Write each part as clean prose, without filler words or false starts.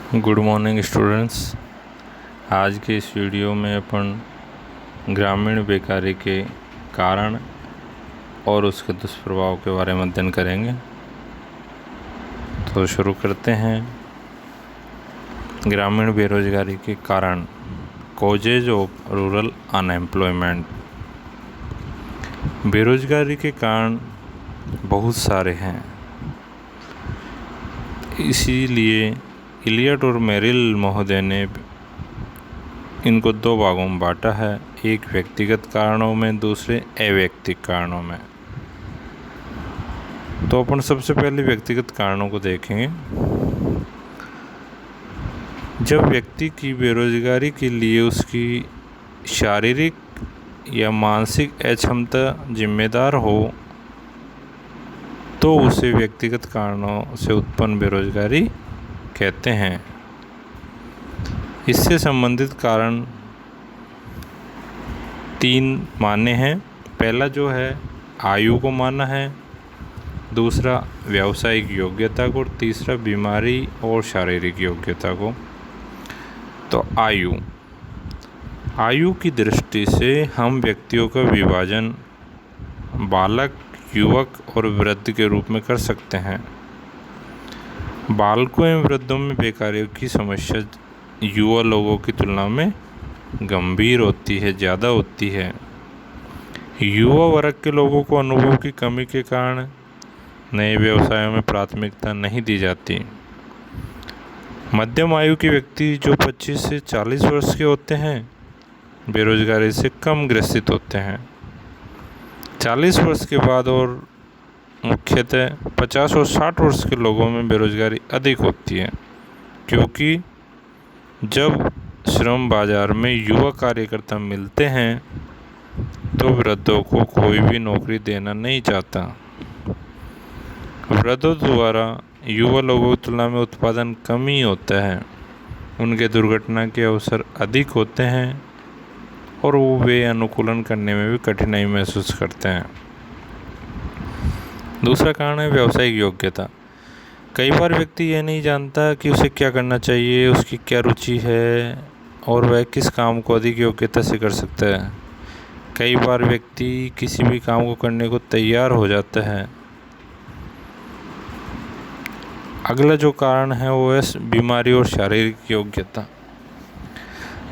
Good morning students. आज के इस वीडियो में अपन ग्रामीण बेकारी के कारण और उसके दुष्प्रभाव के बारे में अध्ययन करेंगे। तो शुरू करते हैं। ग्रामीण बेरोजगारी के कारण, कॉजेज ऑफ रूरल अनएम्प्लॉयमेंट। बेरोजगारी के कारण बहुत सारे हैं, इसीलिए इलियट और मेरिल महोदय ने इनको दो भागों में बांटा है, एक व्यक्तिगत कारणों में, दूसरे अव्यक्तिक कारणों में। तो अपन सबसे पहले व्यक्तिगत कारणों को देखेंगे। जब व्यक्ति की बेरोजगारी के लिए उसकी शारीरिक या मानसिक अक्षमता जिम्मेदार हो तो उसे व्यक्तिगत कारणों से उत्पन्न बेरोजगारी कहते हैं। इससे संबंधित कारण तीन माने हैं। पहला जो है आयु को माना है, दूसरा व्यावसायिक योग्यता को, तीसरा बीमारी और शारीरिक योग्यता को। तो आयु की दृष्टि से हम व्यक्तियों का विभाजन बालक, युवक और वृद्ध के रूप में कर सकते हैं। बालकों एवं वृद्धों में बेकारी की समस्या युवा लोगों की तुलना में गंभीर होती है, ज़्यादा होती है। युवा वर्ग के लोगों को अनुभव की कमी के कारण नए व्यवसायों में प्राथमिकता नहीं दी जाती। मध्यम आयु के व्यक्ति जो 25 से 40 वर्ष के होते हैं बेरोजगारी से कम ग्रसित होते हैं। 40 वर्ष के बाद और मुख्यतः 50 और 60 वर्ष के लोगों में बेरोजगारी अधिक होती है, क्योंकि जब श्रम बाजार में युवा कार्यकर्ता मिलते हैं तो वृद्धों को कोई भी नौकरी देना नहीं चाहता। वृद्धों द्वारा युवा लोगों की तुलना में उत्पादन कम ही होता है, उनके दुर्घटना के अवसर अधिक होते हैं और वे अनुकूलन करने में भी कठिनाई महसूस करते हैं। दूसरा कारण है व्यावसायिक योग्यता। कई बार व्यक्ति यह नहीं जानता कि उसे क्या करना चाहिए, उसकी क्या रुचि है और वह किस काम को अधिक योग्यता से कर सकता है। कई बार व्यक्ति किसी भी काम को करने को तैयार हो जाता है। अगला जो कारण है वो है बीमारी और शारीरिक योग्यता।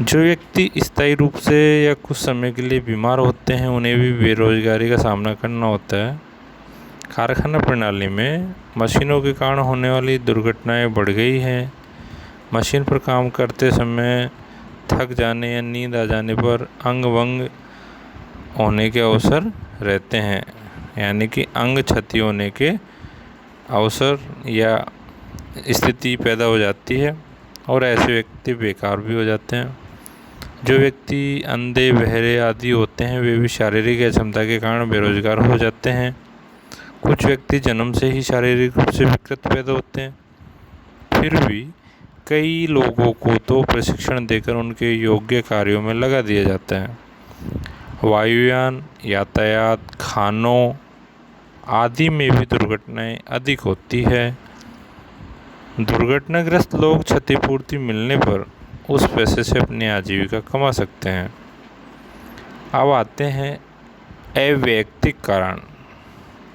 जो व्यक्ति स्थायी रूप से या कुछ समय के लिए बीमार होते हैं उन्हें भी बेरोजगारी का सामना करना होता है। कारखाना प्रणाली में मशीनों के कारण होने वाली दुर्घटनाएं बढ़ गई हैं। मशीन पर काम करते समय थक जाने या नींद आ जाने पर अंग भंग होने के अवसर रहते हैं, यानी कि अंग क्षति होने के अवसर या स्थिति पैदा हो जाती है और ऐसे व्यक्ति बेकार भी हो जाते हैं। जो व्यक्ति अंधे, बहरे आदि होते हैं वे भी शारीरिक अक्षमता के कारण बेरोजगार हो जाते हैं। कुछ व्यक्ति जन्म से ही शारीरिक रूप से विकृत पैदा होते हैं, फिर भी कई लोगों को तो प्रशिक्षण देकर उनके योग्य कार्यों में लगा दिया जाता है। वायुयान, यातायात, खानों आदि में भी दुर्घटनाएं अधिक होती है। दुर्घटनाग्रस्त लोग क्षतिपूर्ति मिलने पर उस पैसे से अपनी आजीविका कमा सकते हैं। अब आते हैं अवैयक्तिक कारण,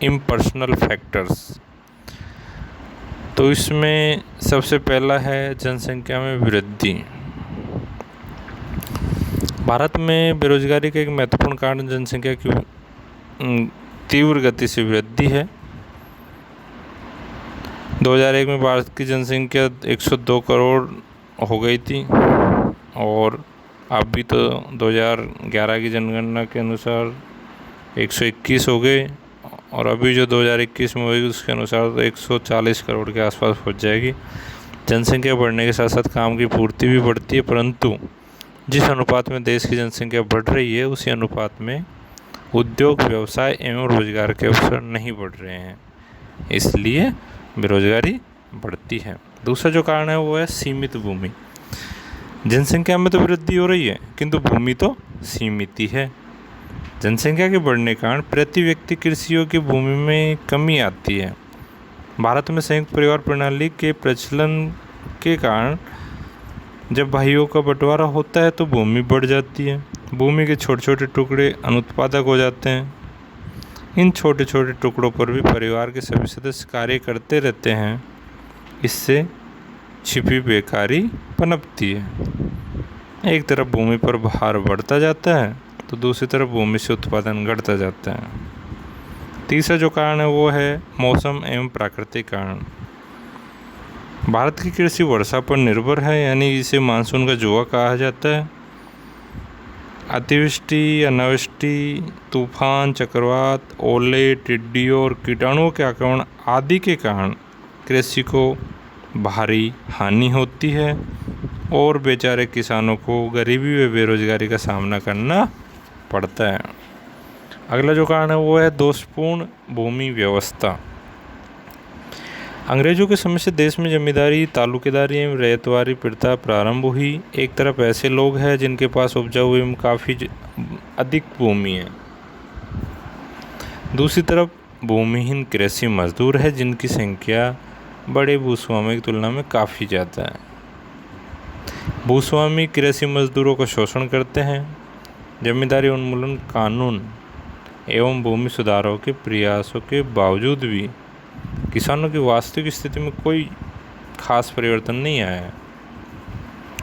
इम्पर्सनल फैक्टर्स। तो इसमें सबसे पहला है जनसंख्या में वृद्धि। भारत में बेरोजगारी का एक महत्वपूर्ण कारण जनसंख्या की तीव्र गति से वृद्धि है। 2001 में भारत की जनसंख्या 102 करोड़ हो गई थी और अभी तो 2011 की जनगणना के अनुसार 121 हो गए और अभी जो 2021 में होगी उसके अनुसार तो 140 करोड़ के आसपास पहुंच जाएगी। जनसंख्या बढ़ने के साथ साथ काम की पूर्ति भी बढ़ती है, परंतु जिस अनुपात में देश की जनसंख्या बढ़ रही है उसी अनुपात में उद्योग, व्यवसाय एवं रोजगार के अवसर नहीं बढ़ रहे हैं, इसलिए बेरोजगारी बढ़ती है। दूसरा जो कारण है वो है सीमित भूमि। जनसंख्या में तो वृद्धि हो रही है किंतु भूमि तो सीमित ही है। जनसंख्या के बढ़ने के कारण प्रति व्यक्ति कृषि योग्य भूमि में कमी आती है। भारत में संयुक्त परिवार प्रणाली के प्रचलन के कारण जब भाइयों का बंटवारा होता है तो भूमि बढ़ जाती है। भूमि के छोटे छोटे टुकड़े अनुत्पादक हो जाते हैं। इन छोटे छोटे टुकड़ों पर भी परिवार के सभी सदस्य कार्य करते रहते हैं। इससे छिपी बेकारी पनपती है। एक तरफ भूमि पर भार बढ़ता जाता है तो दूसरी तरफ भूमि से उत्पादन घटता जाता है। तीसरा जो कारण है वो है मौसम एवं प्राकृतिक कारण। भारत की कृषि वर्षा पर निर्भर है, यानी इसे मानसून का जुआ कहा जाता है। अतिवृष्टि, अनावृष्टि, तूफान, चक्रवात, ओले, टिड्डियों और कीटाणुओं के आक्रमण आदि के कारण कृषि को भारी हानि होती है और बेचारे किसानों को गरीबी व बेरोजगारी का सामना करना पड़ता है। अगला जो कारण है वो है दोषपूर्ण भूमि व्यवस्था। अंग्रेजों के समय से देश में जमींदारी, तालुकेदारी एवं रैयतवारी प्रथा प्रारंभ हुई। एक तरफ ऐसे लोग हैं जिनके पास उपजाऊ एवं काफ़ी अधिक भूमि है, दूसरी तरफ भूमिहीन कृषि मजदूर है जिनकी संख्या बड़े भूस्वामी की तुलना में काफ़ी ज़्यादा है। भूस्वामी कृषि मजदूरों का शोषण करते हैं। जमींदारी उन्मूलन कानून एवं भूमि सुधारों के प्रयासों के बावजूद भी किसानों की वास्तविक स्थिति में कोई खास परिवर्तन नहीं आया है।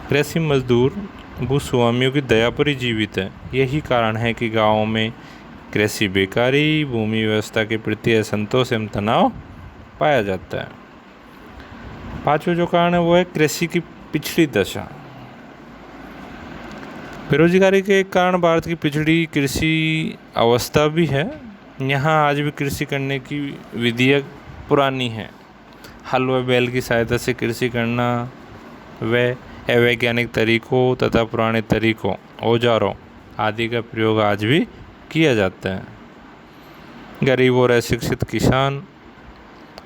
कृषि मजदूर भूस्वामियों की दया पर ही जीवित है। यही कारण है कि गांवों में कृषि बेकारी, भूमि व्यवस्था के प्रति असंतोष एवं तनाव पाया जाता है। पांचवा जो कारण है वो है कृषि की पिछड़ी दशा। बेरोजगारी के कारण भारत की पिछड़ी कृषि अवस्था भी है। यहाँ आज भी कृषि करने की विधियाँ पुरानी है। हल व बैल की सहायता से कृषि करना व अवैज्ञानिक तरीकों तथा पुराने तरीकों, औजारों आदि का प्रयोग आज भी किया जाता है। गरीब और अशिक्षित किसान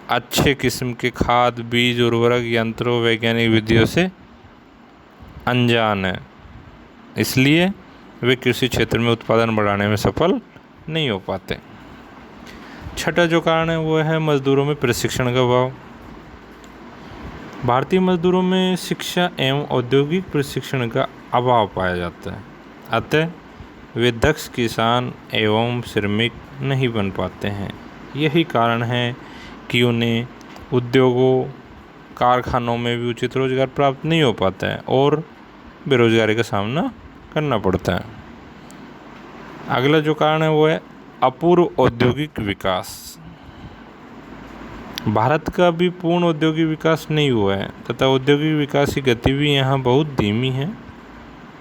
अच्छे किस्म के खाद, बीज, उर्वरक, यंत्रों, वैज्ञानिक विधियों से अनजान है, इसलिए वे कृषि क्षेत्र में उत्पादन बढ़ाने में सफल नहीं हो पाते। छठा जो कारण है वो है मजदूरों में प्रशिक्षण का अभाव। भारतीय मजदूरों में शिक्षा एवं औद्योगिक प्रशिक्षण का अभाव पाया जाता है, अतः वे दक्ष किसान एवं श्रमिक नहीं बन पाते हैं। यही कारण है कि उन्हें उद्योगों, कारखानों में भी उचित रोजगार प्राप्त नहीं हो पाता है और बेरोजगारी का सामना करना पड़ता है। अगला जो कारण है वो है अपूर्व औद्योगिक विकास। भारत का भी पूर्ण औद्योगिक विकास नहीं हुआ है तथा औद्योगिक विकास की गति भी यहाँ बहुत धीमी है।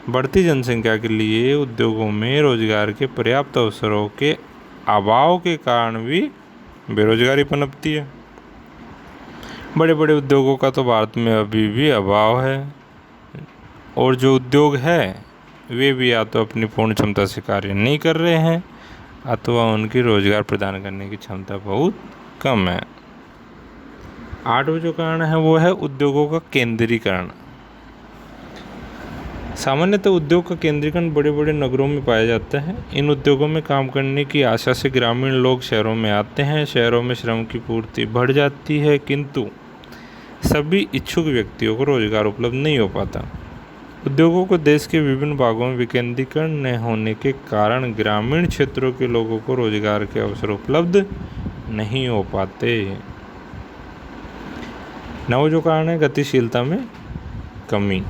बढ़ती जनसंख्या के लिए उद्योगों में रोजगार के पर्याप्त अवसरों के अभाव के कारण भी बेरोजगारी पनपती है। बड़े बड़े उद्योगों का तो भारत में अभी भी अभाव है और जो उद्योग है वे भी या तो अपनी पूर्ण क्षमता से कार्य नहीं कर रहे हैं अथवा उनकी रोजगार प्रदान करने की क्षमता बहुत कम है। आठवां जो कारण है वो है उद्योगों का केंद्रीकरण। सामान्यतः उद्योग का केंद्रीकरण बड़े बड़े नगरों में पाया जाता है। इन उद्योगों में काम करने की आशा से ग्रामीण लोग शहरों में आते हैं। शहरों में श्रम की पूर्ति बढ़ जाती है किंतु सभी इच्छुक व्यक्तियों को रोजगार उपलब्ध नहीं हो पाता। उद्योगों को देश के विभिन्न भागों में विकेंद्रीकरण न होने के कारण ग्रामीण क्षेत्रों के लोगों को रोजगार के अवसर उपलब्ध नहीं हो पाते। नौ जो कारण है गतिशीलता में कमी।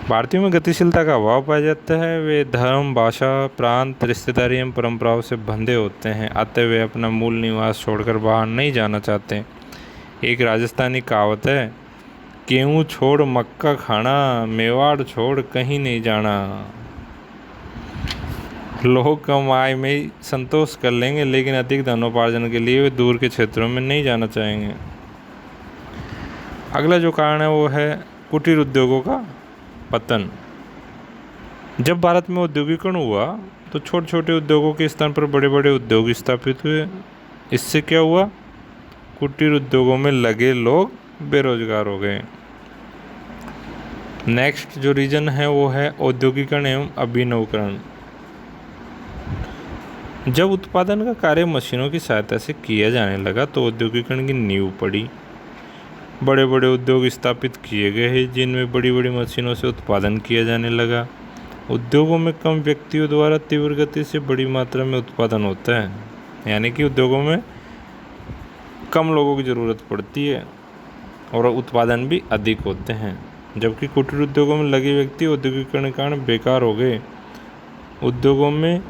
भारतीयों में गतिशीलता का अभाव पाया जाता है। वे धर्म, भाषा, प्रांत, रिश्तेदारी एवं परंपराओं से बंधे होते हैं, अतः वे अपना मूल निवास छोड़कर बाहर नहीं जाना चाहते। एक राजस्थानी कहावत है, गेहूँ छोड़ मक्का खाना, मेवाड़ छोड़ कहीं नहीं जाना। लोग कम आय में ही संतोष कर लेंगे लेकिन अधिक धनोपार्जन के लिए वे दूर के क्षेत्रों में नहीं जाना चाहेंगे। अगला जो कारण है वो है कुटीर उद्योगों का पतन। जब भारत में औद्योगिकरण हुआ तो छोटे छोटे उद्योगों के स्थान पर बड़े बड़े उद्योग स्थापित हुए। इससे क्या हुआ, कुटीर उद्योगों में लगे लोग बेरोजगार हो गए। नेक्स्ट जो रीजन है वो है औद्योगिकरण एवं अभिनवकरण। जब उत्पादन का कार्य मशीनों की सहायता से किया जाने लगा तो औद्योगिकरण की नींव पड़ी। बड़े बड़े उद्योग स्थापित किए गए हैं जिनमें बड़ी बड़ी मशीनों से उत्पादन किया जाने लगा। उद्योगों में कम व्यक्तियों द्वारा तीव्र गति से बड़ी मात्रा में उत्पादन होता है, यानी कि उद्योगों में कम लोगों की ज़रूरत पड़ती है और उत्पादन भी अधिक होते हैं। जबकि कुटीर उद्योगों में लगे व्यक्ति औद्योगिकरण के कारण बेकार हो गए। उद्योगों में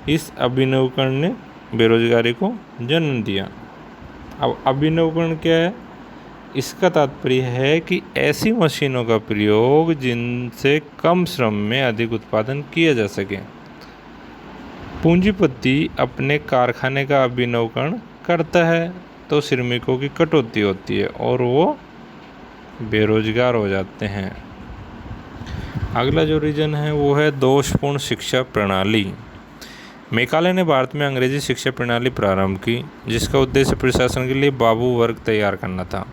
इस अभिनवकरण ने बेरोजगारी को जन्म दिया। अब अभिनवकरण क्या है? इसका तात्पर्य है कि ऐसी मशीनों का प्रयोग जिनसे कम श्रम में अधिक उत्पादन किया जा सके। पूंजीपति अपने कारखाने का अभिनवकरण करता है तो श्रमिकों की कटौती होती है और वो बेरोजगार हो जाते हैं। अगला जो रीजन है वो है दोषपूर्ण शिक्षा प्रणाली। मैकाले ने भारत में अंग्रेजी शिक्षा प्रणाली प्रारंभ की जिसका उद्देश्य प्रशासन के लिए बाबू वर्ग तैयार करना था।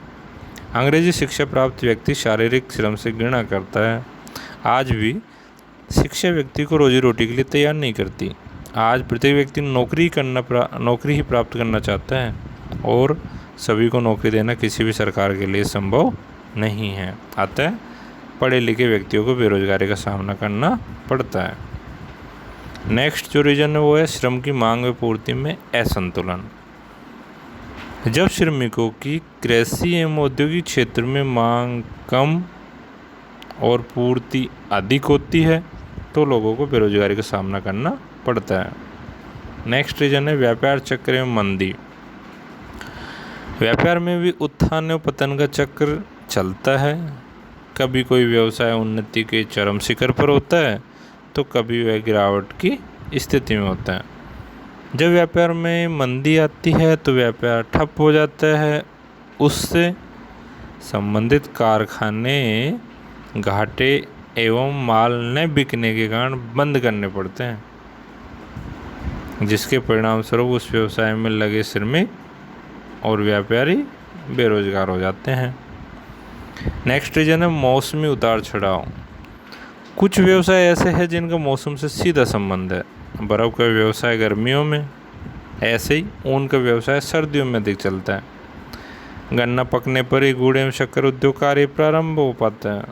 अंग्रेजी शिक्षा प्राप्त व्यक्ति शारीरिक श्रम से घृणा करता है। आज भी शिक्षा व्यक्ति को रोजी रोटी के लिए तैयार नहीं करती। आज प्रत्येक व्यक्ति नौकरी ही प्राप्त करना चाहता है और सभी को नौकरी देना किसी भी सरकार के लिए संभव नहीं है। अतः पढ़े लिखे व्यक्तियों को बेरोजगारी का सामना करना पड़ता है। नेक्स्ट जो रीजन है वो है श्रम की मांग व पूर्ति में असंतुलन। जब श्रमिकों की कृषि एवं औद्योगिक क्षेत्र में मांग कम और पूर्ति अधिक होती है तो लोगों को बेरोजगारी का सामना करना पड़ता है। नेक्स्ट रीजन है व्यापार चक्र एवं मंदी। व्यापार में भी उत्थान एवं पतन का चक्र चलता है। कभी कोई व्यवसाय उन्नति के चरम शिखर पर होता है तो कभी वह गिरावट की स्थिति में होता है। जब व्यापार में मंदी आती है तो व्यापार ठप हो जाता है। उससे संबंधित कारखाने घाटे एवं माल न बिकने के कारण बंद करने पड़ते हैं, जिसके परिणाम स्वरूप उस व्यवसाय में लगे श्रमिक और व्यापारी बेरोजगार हो जाते हैं। नेक्स्ट रीजन है मौसमी उतार चढ़ाव। कुछ व्यवसाय ऐसे हैं जिनका मौसम से सीधा संबंध है। बर्फ़ का व्यवसाय गर्मियों में, ऐसे ही ऊन का व्यवसाय सर्दियों में अधिक चलता है। गन्ना पकने पर ही गुड़ एवं शक्कर उद्योग कार्य प्रारंभ हो पाता है।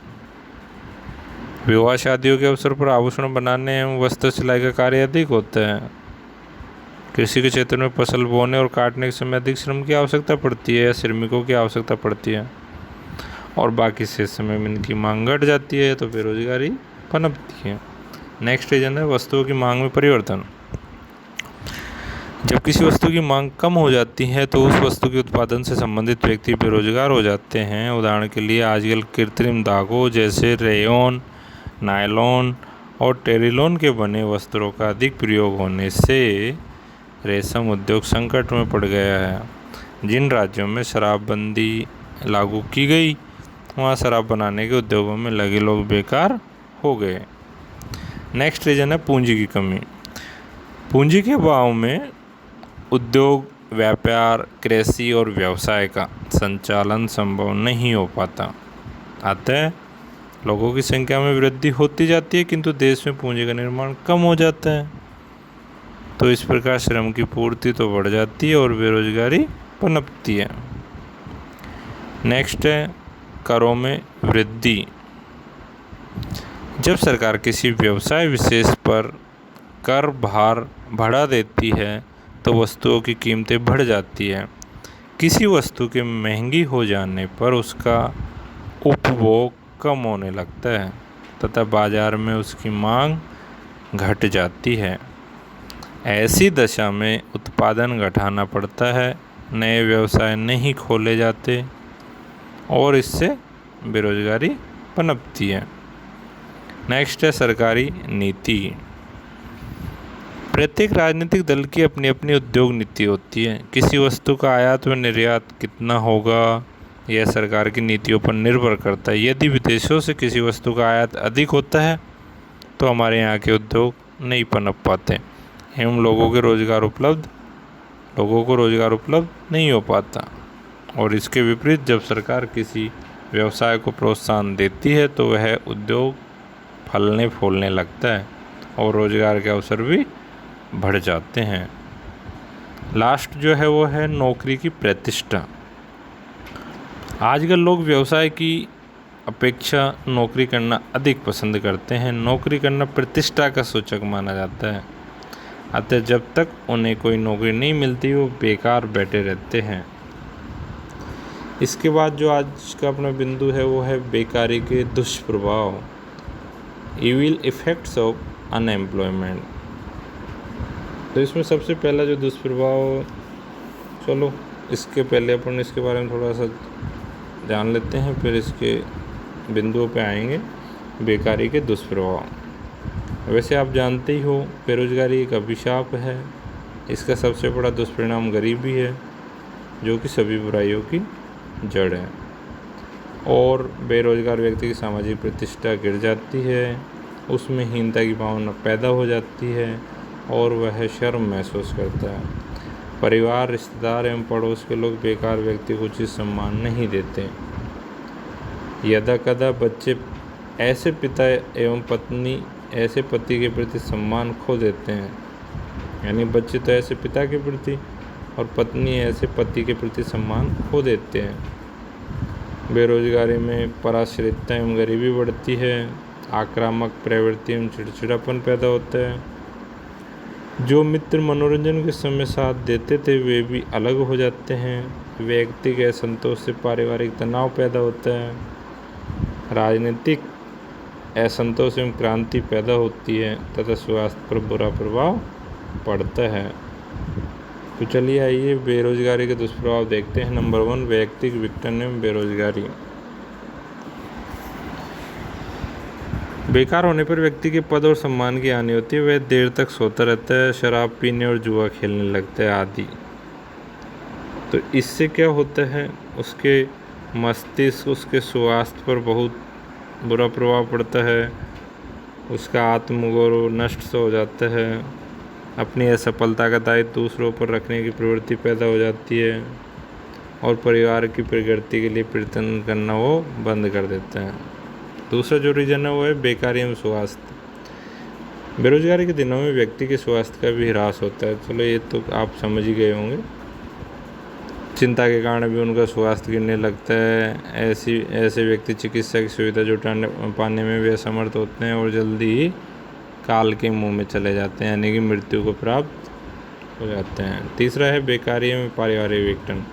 विवाह शादियों के अवसर पर आभूषण बनाने एवं वस्त्र सिलाई का कार्य अधिक होता है। कृषि के क्षेत्र में फसल बोने और काटने के समय अधिक श्रम की आवश्यकता पड़ती है या श्रमिकों की आवश्यकता पड़ती है और बाकी से समय में इनकी मांग घट जाती है तो बेरोजगारी पनपती है। नेक्स्ट रीजन है वस्तुओं की मांग में परिवर्तन। जब किसी वस्तु की मांग कम हो जाती है तो उस वस्तु के उत्पादन से संबंधित व्यक्ति बेरोजगार हो जाते हैं। उदाहरण के लिए आजकल कृत्रिम धागों जैसे रेयॉन, नायलॉन और टेरिलॉन के बने वस्त्रों का अधिक प्रयोग होने से रेशम उद्योग संकट में पड़ गया है। जिन राज्यों में शराबबंदी लागू की गई वहाँ शराब बनाने के उद्योगों में लगे लोग बेकार हो गए। नेक्स्ट रीजन है पूंजी की कमी। पूंजी के अभाव में उद्योग, व्यापार, कृषि और व्यवसाय का संचालन संभव नहीं हो पाता। अतः लोगों की संख्या में वृद्धि होती जाती है किंतु देश में पूंजी का निर्माण कम हो जाता है। तो इस प्रकार श्रम की पूर्ति तो बढ़ जाती है और बेरोजगारी पनपती है। नेक्स्ट है करों में वृद्धि। जब सरकार किसी व्यवसाय विशेष पर कर भार बढ़ा देती है तो वस्तुओं की कीमतें बढ़ जाती है। किसी वस्तु के महंगी हो जाने पर उसका उपभोग कम होने लगता है तथा बाजार में उसकी मांग घट जाती है। ऐसी दशा में उत्पादन घटाना पड़ता है, नए व्यवसाय नहीं खोले जाते और इससे बेरोजगारी पनपती है। नेक्स्ट है सरकारी नीति। प्रत्येक राजनीतिक दल की अपनी अपनी उद्योग नीति होती है। किसी वस्तु का आयात व निर्यात कितना होगा यह सरकार की नीतियों पर निर्भर करता है। यदि विदेशों से किसी वस्तु का आयात अधिक होता है तो हमारे यहाँ के उद्योग नहीं पनप पाते एवं लोगों को रोजगार उपलब्ध नहीं हो पाता। और इसके विपरीत जब सरकार किसी व्यवसाय को प्रोत्साहन देती है तो वह उद्योग फलने फूलने लगता है और रोजगार के अवसर भी बढ़ जाते हैं। लास्ट जो है वो है नौकरी की प्रतिष्ठा। आजकल लोग व्यवसाय की अपेक्षा नौकरी करना अधिक पसंद करते हैं। नौकरी करना प्रतिष्ठा का सूचक माना जाता है, अतः जब तक उन्हें कोई नौकरी नहीं मिलती वो बेकार बैठे रहते हैं। इसके बाद जो आज का अपना बिंदु है वो है बेकारी के दुष्प्रभाव, इविल इफेक्ट्स ऑफ अनएम्प्लॉयमेंट। तो इसमें सबसे पहला जो दुष्प्रभाव, चलो इसके पहले अपन इसके बारे में थोड़ा सा जान लेते हैं, फिर इसके बिंदुओं पे आएंगे। बेकारी के दुष्प्रभाव, वैसे आप जानते ही हो बेरोजगारी एक अभिशाप है। इसका सबसे बड़ा दुष्परिणाम गरीबी है, जो कि सभी बुराइयों की जड़ है। और बेरोजगार व्यक्ति की सामाजिक प्रतिष्ठा गिर जाती है, उसमें हीनता की भावना पैदा हो जाती है और वह शर्म महसूस करता है। परिवार, रिश्तेदार एवं पड़ोस के लोग बेकार व्यक्ति को उचित सम्मान नहीं देते। यदा कदा बच्चे ऐसे पिता एवं पत्नी ऐसे पति के प्रति सम्मान खो देते हैं, यानी बच्चे तो ऐसे पिता के प्रति और पत्नी ऐसे पति के प्रति सम्मान खो देते हैं। बेरोजगारी में पराश्रितता एवं गरीबी बढ़ती है, आक्रामक प्रवृत्ति एवं चिड़चिड़ापन पैदा होता है। जो मित्र मनोरंजन के समय साथ देते थे वे भी अलग हो जाते हैं। व्यक्ति के असंतोष से पारिवारिक तनाव पैदा होता है। राजनीतिक असंतोष एवं क्रांति पैदा होती है तथा स्वास्थ्य पर बुरा प्रभाव पड़ता है। तो चलिए आइए बेरोजगारी के दुष्प्रभाव देखते हैं। नंबर 1, वैयक्तिक विघटन एवं बेरोजगारी। बेकार होने पर व्यक्ति के पद और सम्मान की हानि होती है। वह देर तक सोता रहता है, शराब पीने और जुआ खेलने लगता है आदि। तो इससे क्या होता है, उसके मस्तिष्क, उसके स्वास्थ्य पर बहुत बुरा प्रभाव पड़ता है। उसका आत्मगौरव नष्ट सा हो जाता है। अपनी असफलता का दायित्व दूसरों पर रखने की प्रवृत्ति पैदा हो जाती है और परिवार की प्रगति के लिए प्रयत्न करना वो बंद कर देता है। दूसरा जो रीज़न है वो है बेकारी एवं स्वास्थ्य। बेरोजगारी के दिनों में व्यक्ति के स्वास्थ्य का भी ह्रास होता है। चलो ये तो आप समझ ही गए होंगे। चिंता के कारण भी उनका स्वास्थ्य गिरने लगता है। ऐसे व्यक्ति चिकित्सा की सुविधा जुटाने पाने में भी असमर्थ होते हैं और जल्दी ही काल के मुंह में चले जाते हैं, यानी कि मृत्यु को प्राप्त हो जाते हैं। तीसरा है बेकारी एवं पारिवारिक विघटन।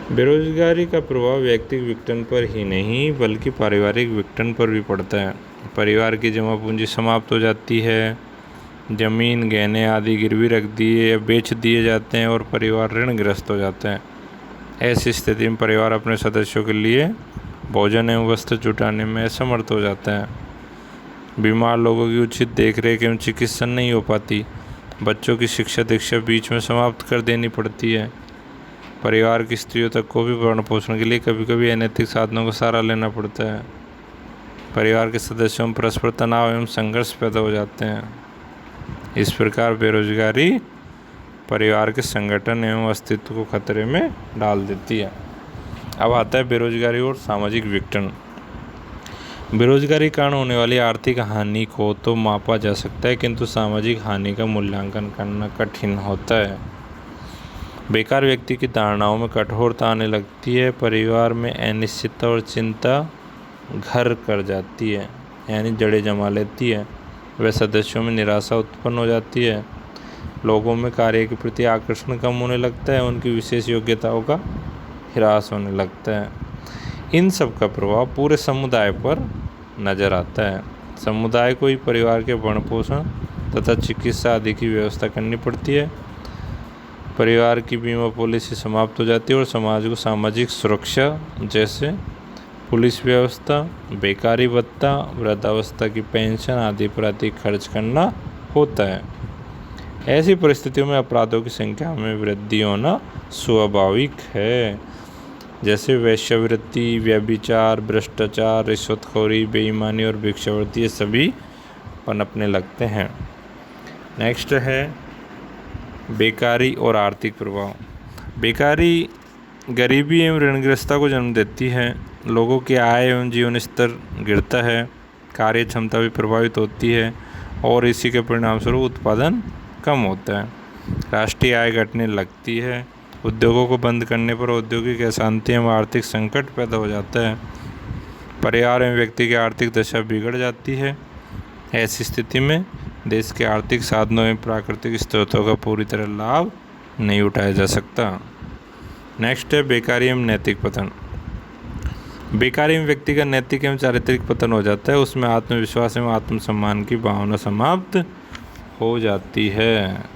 बेरोजगारी का प्रभाव व्यक्तिगत विघटन पर ही नहीं बल्कि पारिवारिक विघटन पर भी पड़ता है। परिवार की जमा पूंजी समाप्त हो जाती है, जमीन, गहने आदि गिरवी रख दिए या बेच दिए जाते हैं और परिवार ऋणग्रस्त हो जाते हैं। ऐसी स्थिति में परिवार अपने सदस्यों के लिए भोजन एवं वस्त्र जुटाने में असमर्थ हो जाता है। बीमार लोगों की उचित देखरेख एवं चिकित्सा नहीं हो पाती। बच्चों की शिक्षा दीक्षा बीच में समाप्त कर देनी पड़ती है। परिवार की स्त्रियों तक को भी भरण पोषण के लिए कभी कभी अनैतिक साधनों का सहारा लेना पड़ता है। परिवार के सदस्यों में परस्पर तनाव एवं संघर्ष पैदा हो जाते हैं। इस प्रकार बेरोजगारी परिवार के संगठन एवं अस्तित्व को खतरे में डाल देती है। अब आता है बेरोजगारी और सामाजिक विघटन। बेरोजगारी के कारण होने वाली आर्थिक हानि को तो मापा जा सकता है, किंतु सामाजिक हानि का मूल्यांकन करना कठिन होता है। बेकार व्यक्ति की धारणाओं में कठोरता आने लगती है। परिवार में अनिश्चितता और चिंता घर कर जाती है, यानी जड़ें जमा लेती है। वह सदस्यों में निराशा उत्पन्न हो जाती है। लोगों में कार्य के प्रति आकर्षण कम होने लगता है। उनकी विशेष योग्यताओं का ह्रास होने लगता है। इन सब का प्रभाव पूरे समुदाय पर नज़र आता है। समुदाय को ही परिवार के भरण पोषण तथा चिकित्सा आदि की व्यवस्था करनी पड़ती है। परिवार की बीमा पॉलिसी समाप्त हो जाती है और समाज को सामाजिक सुरक्षा जैसे पुलिस व्यवस्था, बेकारी भत्ता, वृद्धावस्था की पेंशन आदि पर अधिक खर्च करना होता है। ऐसी परिस्थितियों में अपराधों की संख्या में वृद्धि होना स्वाभाविक है, जैसे वेश्यावृत्ति, व्यभिचार, भ्रष्टाचार, रिश्वतखोरी, बेईमानी और भिक्षावृत्ति, ये सभी पनपने लगते हैं। नेक्स्ट है बेकारी और आर्थिक प्रभाव। बेकारी गरीबी एवं ऋणग्रस्तता को जन्म देती है। लोगों की आय एवं जीवन स्तर गिरता है, कार्य क्षमता भी प्रभावित होती है और इसी के परिणामस्वरूप उत्पादन कम होता है। राष्ट्रीय आय घटने लगती है उद्योगों को बंद करने पर औद्योगिक अशांति एवं आर्थिक संकट पैदा हो जाता है। परिवार एवं व्यक्ति की आर्थिक दशा बिगड़ जाती है। ऐसी स्थिति में देश के आर्थिक साधनों एवं प्राकृतिक स्रोतों का पूरी तरह लाभ नहीं उठाया जा सकता। नेक्स्ट है बेकारी एवं नैतिक पतन। बेकारी एवं व्यक्ति का नैतिक एवं चारित्रिक पतन हो जाता है। उसमें आत्मविश्वास एवं आत्मसम्मान की भावना समाप्त हो जाती है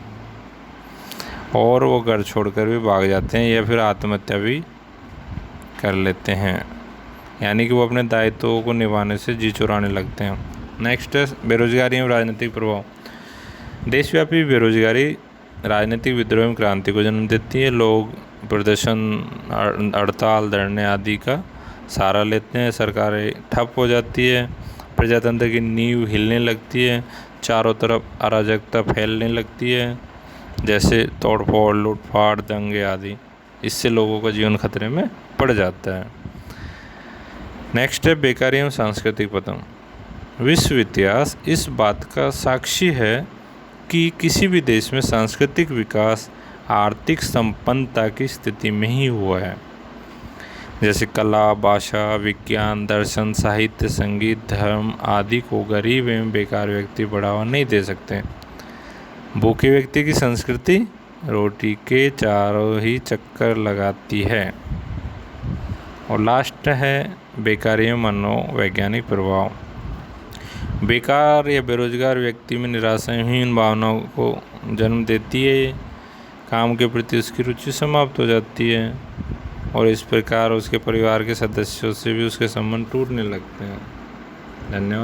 और वो घर छोड़कर भी भाग जाते हैं या फिर आत्महत्या भी कर लेते हैं, यानी कि वो अपने दायित्वों को निभाने से जी चुराने लगते हैं। नेक्स्ट है बेरोजगारी एवं राजनीतिक प्रभाव। देशव्यापी बेरोजगारी राजनीतिक विद्रोह एवं क्रांति को जन्म देती है। लोग प्रदर्शन, हड़ताल, धरने आदि का सहारा लेते हैं। सरकारें ठप हो जाती है। प्रजातंत्र की नींव हिलने लगती है। चारों तरफ अराजकता फैलने लगती है, जैसे तोड़फोड़, लूटपाट, दंगे आदि। इससे लोगों का जीवन खतरे में पड़ जाता है। नेक्स्ट है बेकारी एवं सांस्कृतिक पतन। विश्व इतिहास इस बात का साक्षी है कि किसी भी देश में सांस्कृतिक विकास आर्थिक संपन्नता की स्थिति में ही हुआ है। जैसे कला, भाषा, विज्ञान, दर्शन, साहित्य, संगीत, धर्म आदि को गरीब एवं बेकार व्यक्ति बढ़ावा नहीं दे सकते। भूखे व्यक्ति की संस्कृति रोटी के चारों ही चक्कर लगाती है। और लास्ट है बेकारी एवं मनोवैज्ञानिक प्रभाव। बेकार या बेरोजगार व्यक्ति में निराशाहीन भावनाओं को जन्म देती है। काम के प्रति उसकी रुचि समाप्त हो जाती है और इस प्रकार उसके परिवार के सदस्यों से भी उसके संबंध टूटने लगते हैं। धन्यवाद।